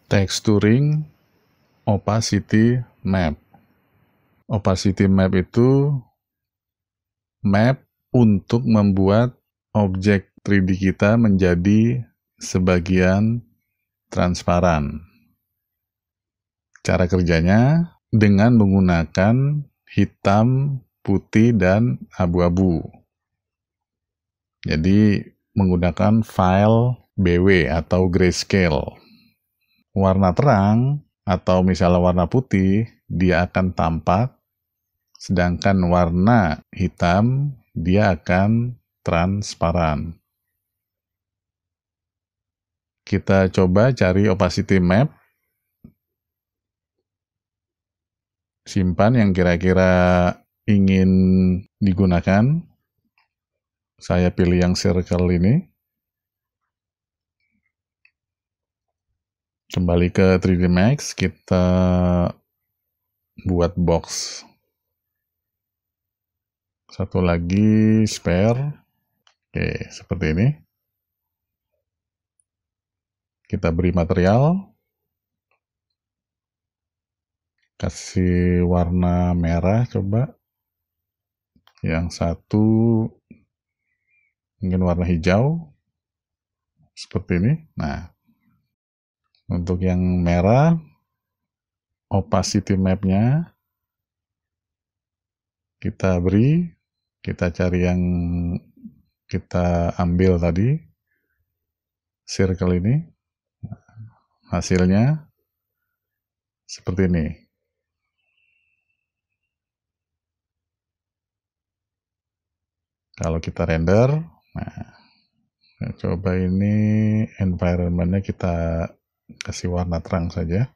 Texturing opacity map. Opacity map itu map untuk membuat objek 3D kita menjadi sebagian transparan. Cara kerjanya dengan menggunakan hitam, putih, dan abu-abu. Jadi menggunakan file BW atau grayscale. Warna terang atau misalnya warna putih, dia akan tampak, sedangkan warna hitam, dia akan transparan. Kita coba cari opacity map, simpan yang kira-kira ingin digunakan. Saya pilih yang circle ini. Kembali ke 3D Max, kita buat box. Satu lagi spare. Oke, seperti ini. Kita beri material. Kasih warna merah coba. Yang satu mungkin warna hijau. Seperti ini. Nah, untuk yang merah, opacity map-nya kita beri, kita cari yang kita ambil tadi, circle ini, hasilnya seperti ini. Kalau kita render, nah, coba ini environment-nya kita kasih warna terang saja.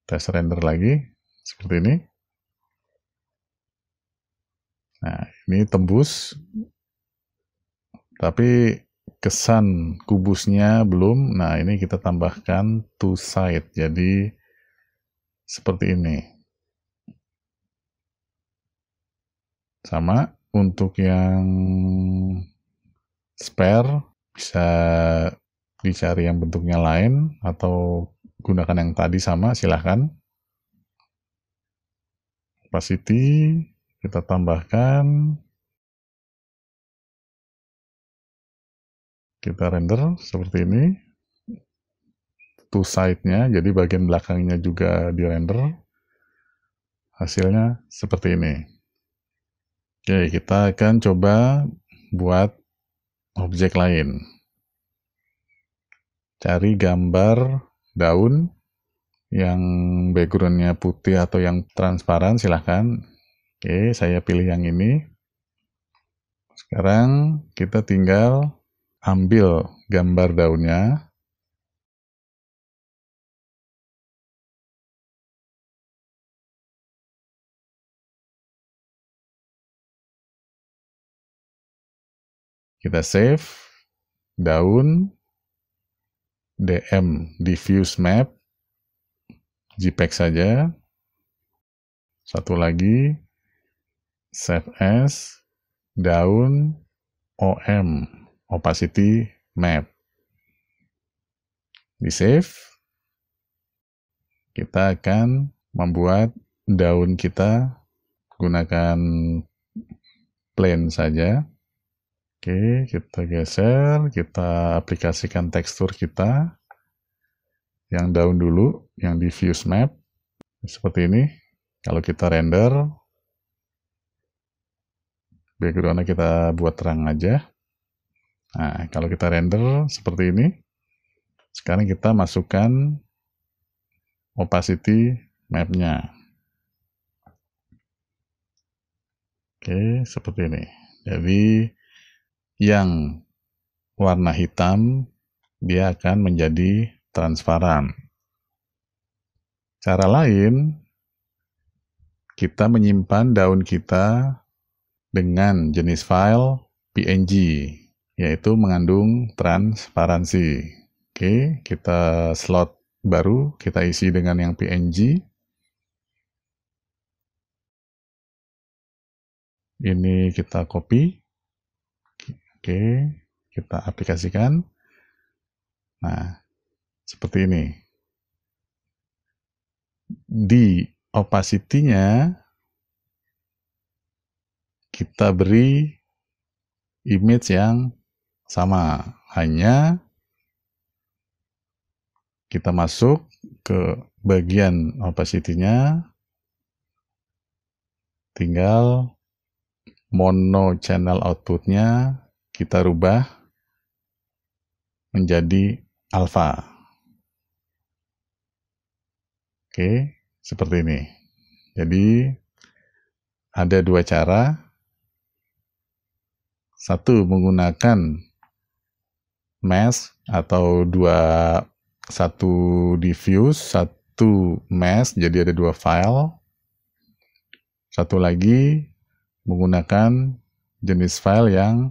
Tes render lagi, seperti ini. Nah, ini tembus, tapi kesan kubusnya belum. Nah, ini kita tambahkan two side, jadi seperti ini. Sama, untuk yang spare, bisa dicari yang bentuknya lain, atau gunakan yang tadi sama, silahkan. Opacity, kita tambahkan. Kita render seperti ini. Two side-nya, jadi bagian belakangnya juga di render. Hasilnya seperti ini. Oke, kita akan coba buat objek lain. Cari gambar daun yang background-nya putih atau yang transparan, silahkan. Oke, saya pilih yang ini. Sekarang kita tinggal ambil gambar daunnya. Kita save, daun, DM, diffuse map, JPEG saja. Satu lagi, save as, daun, OM, opacity map. Di save, kita akan membuat daun kita gunakan plain saja. Oke, kita geser, kita aplikasikan tekstur kita. Yang daun dulu, yang diffuse map. Seperti ini. Kalau kita render, background-nya kita buat terang aja. Nah, kalau kita render seperti ini, sekarang kita masukkan opacity map-nya. Oke, seperti ini. Jadi, yang warna hitam, dia akan menjadi transparan. Cara lain, kita menyimpan daun kita dengan jenis file PNG, yaitu mengandung transparansi. Oke, kita slot baru, kita isi dengan yang PNG. Ini kita copy. Oke, kita aplikasikan. Nah, seperti ini. Di opacity-nya kita beri image yang sama, hanya kita masuk ke bagian opacity-nya, tinggal mono channel output-nya kita rubah menjadi alpha. Oke, seperti ini. Jadi ada dua cara. Satu, menggunakan mesh atau satu diffuse, satu mesh, jadi ada dua file. Satu lagi menggunakan jenis file yang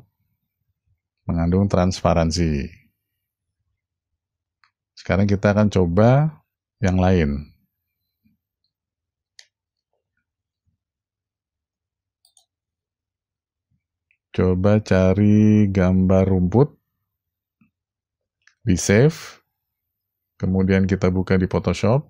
mengandung transparansi. Sekarang kita akan coba yang lain. Coba cari gambar rumput, di save, kemudian kita buka di Photoshop.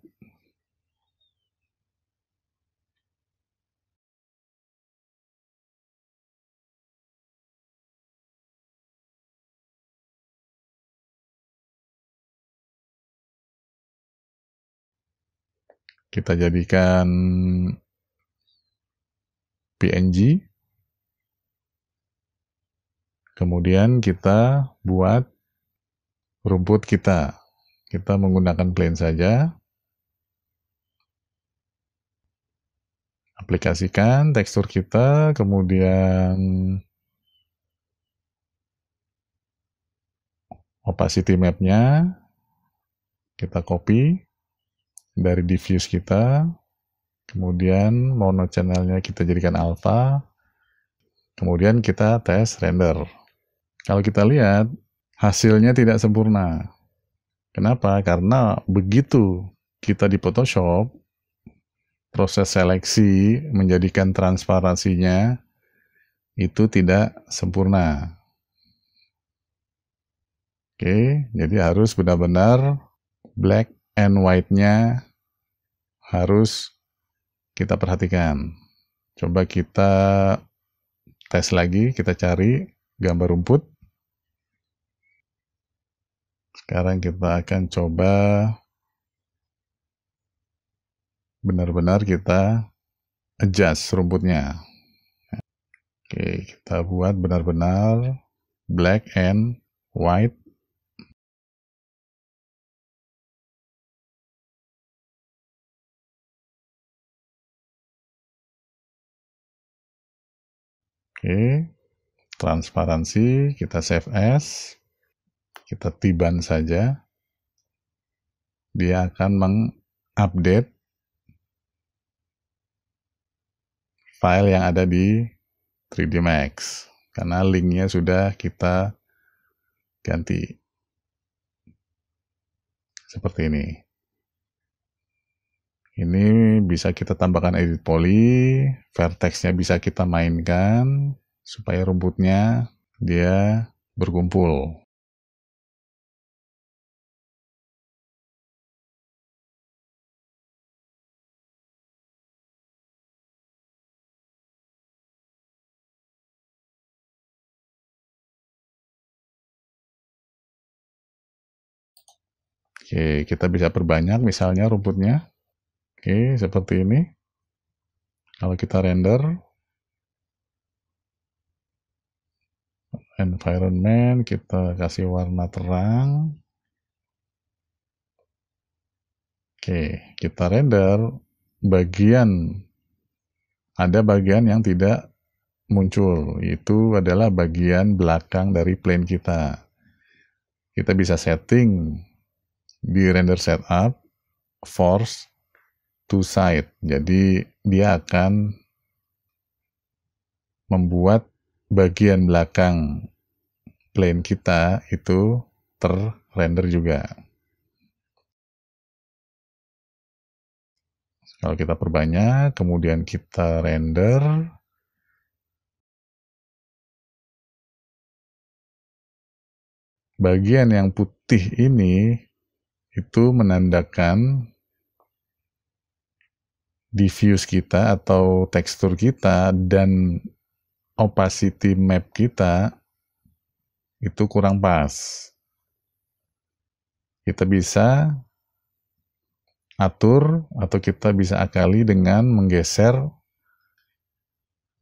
Kita jadikan PNG. Kemudian kita buat rumput kita. Kita menggunakan plain saja. Aplikasikan tekstur kita, kemudian opacity map-nya kita copy dari diffuse kita, kemudian mono channel-nya kita jadikan alpha, kemudian kita tes render. Kalau kita lihat, hasilnya tidak sempurna. Kenapa? Karena begitu kita di Photoshop, proses seleksi menjadikan transparansinya itu tidak sempurna. Oke, jadi harus benar-benar black and white-nya harus kita perhatikan. Coba kita tes lagi, kita cari gambar rumput. Sekarang kita akan coba benar-benar kita adjust rumputnya. Oke, kita buat benar-benar black and white. Oke, transparansi, kita save as, kita tiban saja. Dia akan mengupdate file yang ada di 3D Max. Karena linknya sudah kita ganti. Seperti ini. Ini bisa kita tambahkan edit poly, vertex-nya bisa kita mainkan, supaya rumputnya dia berkumpul. Oke, kita bisa perbanyak misalnya rumputnya. Oke, seperti ini. Kalau kita render, environment, kita kasih warna terang. Oke, kita render, ada bagian yang tidak muncul, itu adalah bagian belakang dari plane kita. Kita bisa setting di render setup, force to side, jadi dia akan membuat bagian belakang plane kita itu terrender juga. Kalau kita perbanyak, kemudian kita render, Bagian yang putih ini itu menandakan diffuse kita atau tekstur kita dan opacity map kita itu kurang pas. Kita bisa atur atau kita bisa akali dengan menggeser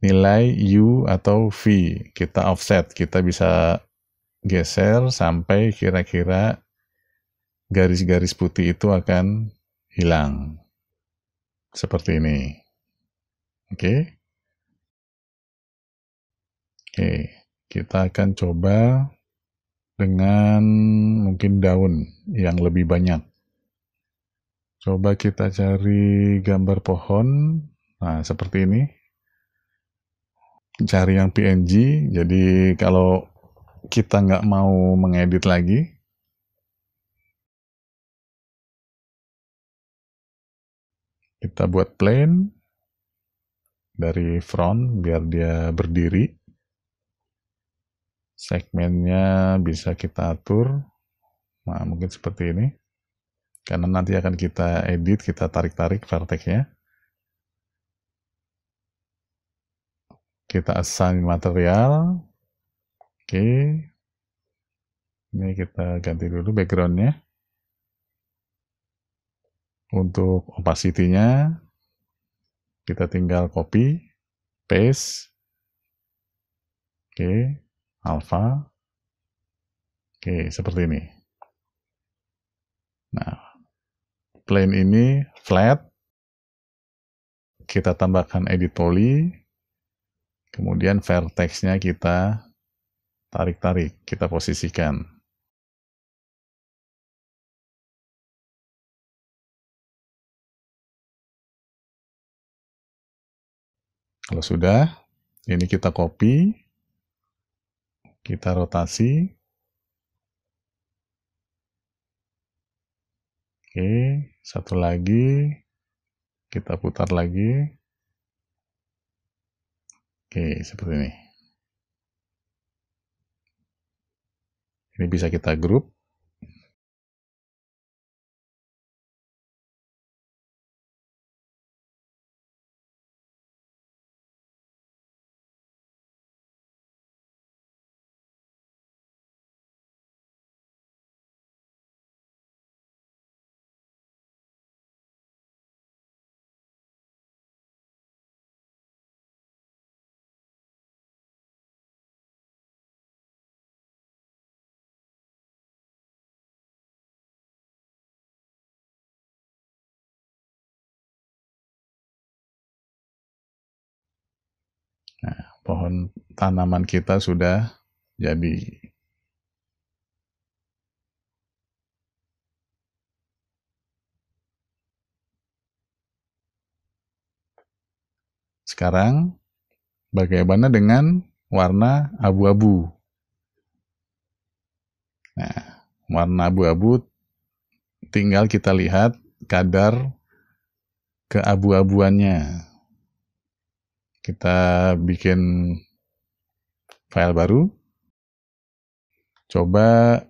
nilai U atau V. Kita offset, kita bisa geser sampai kira-kira garis-garis putih itu akan hilang. Seperti ini. Oke. Oke, kita akan coba dengan mungkin daun yang lebih banyak. Coba kita cari gambar pohon. Nah, seperti ini. Cari yang PNG. Jadi kalau kita nggak mau mengedit lagi, kita buat plane dari front biar dia berdiri. Segmennya bisa kita atur. Nah, mungkin seperti ini. Karena nanti akan kita edit, kita tarik-tarik vertexnya. Kita assign material. Oke. Ini kita ganti dulu backgroundnya. Untuk opacity-nya, kita tinggal copy, paste. Oke, alpha. Oke, seperti ini. Nah, plane ini flat. Kita tambahkan edit poly. Kemudian vertex-nya kita tarik-tarik, kita posisikan. Kalau sudah, ini kita copy, kita rotasi. Oke, satu lagi, kita putar lagi. Oke, seperti ini. Ini bisa kita group. Nah, pohon tanaman kita sudah jadi. Sekarang, bagaimana dengan warna abu-abu? Nah, warna abu-abu tinggal kita lihat kadar keabu-abuannya. Kita bikin file baru. Coba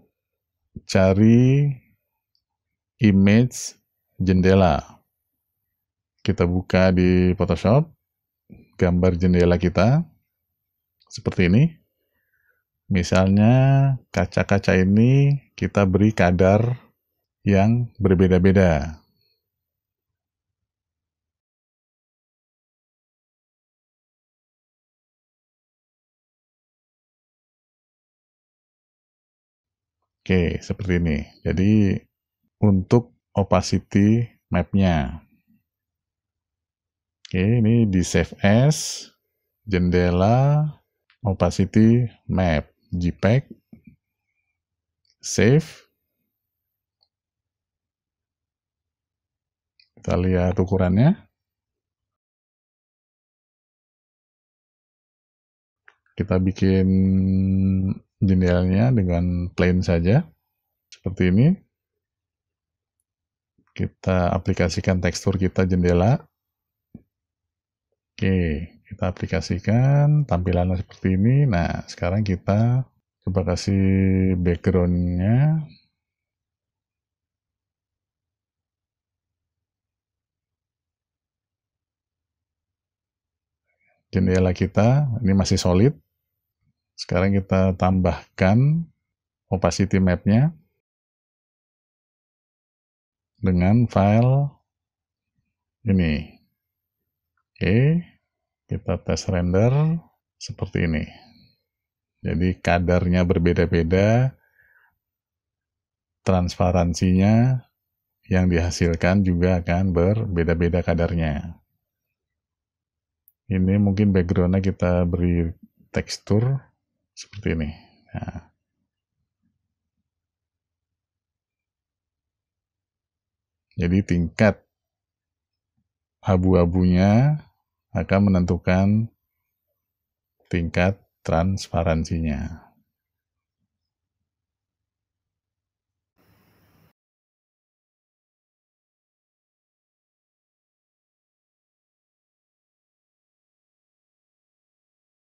cari image jendela. Kita buka di Photoshop, gambar jendela kita, seperti ini. Misalnya kaca-kaca ini kita beri kadar yang berbeda-beda. Oke, seperti ini. Jadi untuk opacity map-nya. Oke, ini di save as, jendela, opacity map, JPEG, save. Kita lihat ukurannya. Kita bikin jendelanya dengan plain saja, seperti ini. Kita aplikasikan tekstur kita jendela. Oke, kita aplikasikan tampilannya seperti ini. Nah, sekarang kita Coba kasih background-nya. Jendela kita ini masih solid. Sekarang kita tambahkan opacity map-nya dengan file ini. Oke, kita tes render seperti ini. Jadi kadarnya berbeda-beda, transparansinya yang dihasilkan juga akan berbeda-beda kadarnya. Ini mungkin background-nya kita beri tekstur seperti ini. Nah, jadi tingkat abu-abunya akan menentukan tingkat transparansinya.